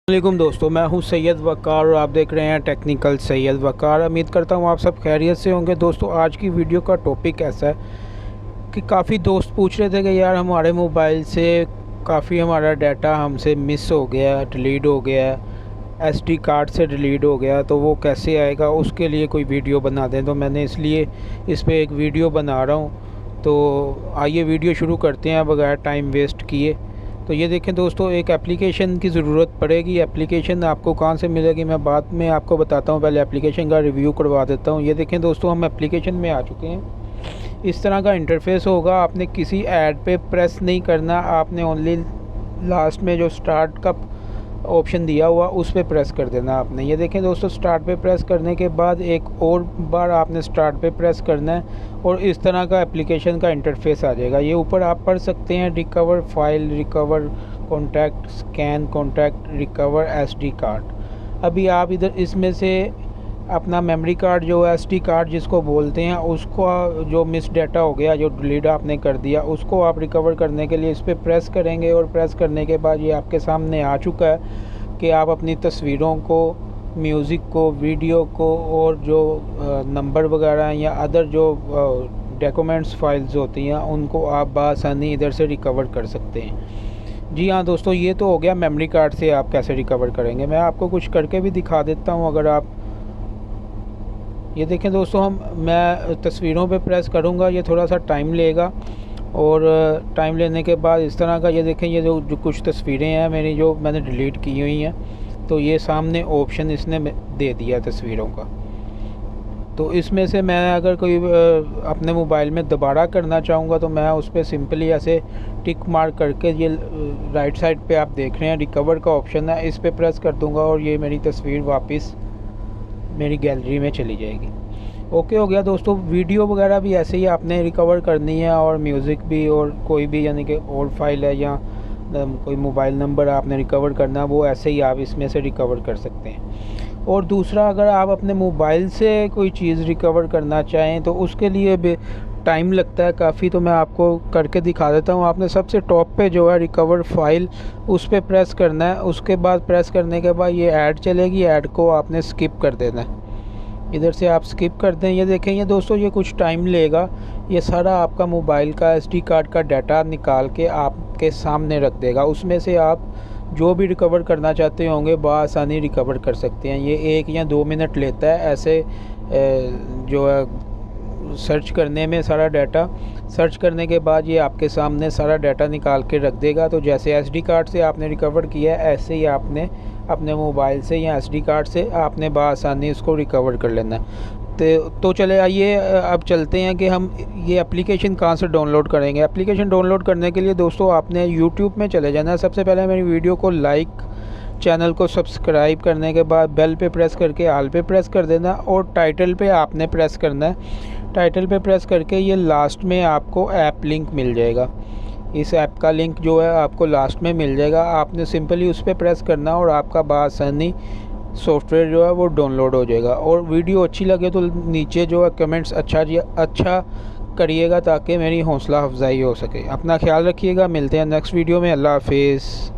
वालेकुम दोस्तों, मैं हूं सैयद वकार और आप देख रहे हैं टेक्निकल सैयद वकार। उम्मीद करता हूं आप सब खैरियत से होंगे। दोस्तों, आज की वीडियो का टॉपिक ऐसा है कि काफ़ी दोस्त पूछ रहे थे कि यार हमारे मोबाइल से काफ़ी हमारा डाटा हमसे मिस हो गया, डिलीट हो गया, एसडी कार्ड से डिलीट हो गया, तो वो कैसे आएगा, उसके लिए कोई वीडियो बना दें। तो मैंने इसलिए इस पर एक वीडियो बना रहा हूँ। तो आइए वीडियो शुरू करते हैं बगैर टाइम वेस्ट किए। तो ये देखें दोस्तों, एक एप्लीकेशन की ज़रूरत पड़ेगी। एप्लीकेशन आपको कहाँ से मिलेगी मैं बाद में आपको बताता हूँ, पहले एप्लीकेशन का रिव्यू करवा देता हूँ। ये देखें दोस्तों, हम एप्लीकेशन में आ चुके हैं। इस तरह का इंटरफेस होगा। आपने किसी ऐड पे प्रेस नहीं करना, आपने ओनली लास्ट में जो स्टार्ट का ऑप्शन दिया हुआ उस पर प्रेस कर देना आपने। ये देखें दोस्तों, स्टार्ट पे प्रेस करने के बाद एक और बार आपने स्टार्ट पे प्रेस करना है और इस तरह का एप्लीकेशन का इंटरफेस आ जाएगा। ये ऊपर आप पढ़ सकते हैं, recover file, recover contact, scan contact, recover SD card. अभी आप इधर इसमें से अपना मेमोरी कार्ड जो एसडी कार्ड जिसको बोलते हैं, उसको जो मिस डाटा हो गया, जो डिलीट आपने कर दिया, उसको आप रिकवर करने के लिए इस पर प्रेस करेंगे। और प्रेस करने के बाद ये आपके सामने आ चुका है कि आप अपनी तस्वीरों को, म्यूज़िक को, वीडियो को और जो नंबर वगैरह या अदर जो डॉक्यूमेंट्स फाइल्स होती हैं उनको आप बआसानी इधर से रिकवर कर सकते हैं। जी हाँ दोस्तों, ये तो हो गया मेमोरी कार्ड से आप कैसे रिकवर करेंगे। मैं आपको कुछ करके भी दिखा देता हूँ। अगर आप ये देखें दोस्तों, मैं तस्वीरों पे प्रेस करूँगा, ये थोड़ा सा टाइम लेगा। और टाइम लेने के बाद इस तरह का ये देखें, ये जो कुछ तस्वीरें हैं मेरी जो मैंने डिलीट की हुई हैं, तो ये सामने ऑप्शन इसने दे दिया तस्वीरों का। तो इसमें से मैं अगर कोई अपने मोबाइल में दोबारा करना चाहूँगा तो मैं उस पर सिंपली ऐसे टिक मार्क करके, ये राइट साइड पे आप देख रहे हैं रिकवर का ऑप्शन है, इस पर प्रेस कर दूँगा और ये मेरी तस्वीर वापस मेरी गैलरी में चली जाएगी। ओके हो गया दोस्तों। वीडियो वगैरह भी ऐसे ही आपने रिकवर करनी है और म्यूज़िक भी और कोई भी यानी कि ओल्ड फाइल है या कोई मोबाइल नंबर आपने रिकवर करना है, वो ऐसे ही आप इसमें से रिकवर कर सकते हैं। और दूसरा, अगर आप अपने मोबाइल से कोई चीज़ रिकवर करना चाहें तो उसके लिए भी टाइम लगता है काफ़ी। तो मैं आपको करके दिखा देता हूँ। आपने सबसे टॉप पे जो है रिकवर फाइल, उस पर प्रेस करना है। उसके बाद प्रेस करने के बाद ये ऐड चलेगी, ऐड को आपने स्किप कर देना है। इधर से आप स्किप कर दें। ये देखें ये दोस्तों, ये कुछ टाइम लेगा। ये सारा आपका मोबाइल का एसडी कार्ड का डाटा निकाल के आपके सामने रख देगा। उसमें से आप जो भी रिकवर करना चाहते होंगे बआसानी रिकवर कर सकते हैं। ये 1 या 2 मिनट लेता है ऐसे जो है सर्च करने में। सारा डाटा सर्च करने के बाद ये आपके सामने सारा डाटा निकाल के रख देगा। तो जैसे एसडी कार्ड से आपने रिकवर किया है, ऐसे ही आपने अपने मोबाइल से या एसडी कार्ड से आपने बआसानी इसको रिकवर कर लेना है। तो चले आइए अब चलते हैं कि हम ये एप्लीकेशन कहाँ से डाउनलोड करेंगे। एप्लीकेशन डाउनलोड करने के लिए दोस्तों आपने यूट्यूब में चले जाना है। सबसे पहले मेरी वीडियो को लाइक, चैनल को सब्सक्राइब करने के बाद बेल पे प्रेस करके ऑल पे प्रेस कर देना और टाइटल पे आपने प्रेस करना है। टाइटल पे प्रेस करके ये लास्ट में आपको ऐप लिंक मिल जाएगा। इस ऐप का लिंक जो है आपको लास्ट में मिल जाएगा। आपने सिंपली उस पर प्रेस करना और आपका बआसानी सॉफ्टवेयर जो है वो डाउनलोड हो जाएगा। और वीडियो अच्छी लगे तो नीचे जो है कमेंट्स अच्छा करिएगा ताकि मेरी हौसला अफजाई हो सके। अपना ख्याल रखिएगा, मिलते हैं नेक्स्ट वीडियो में। अल्लाह हाफिज़।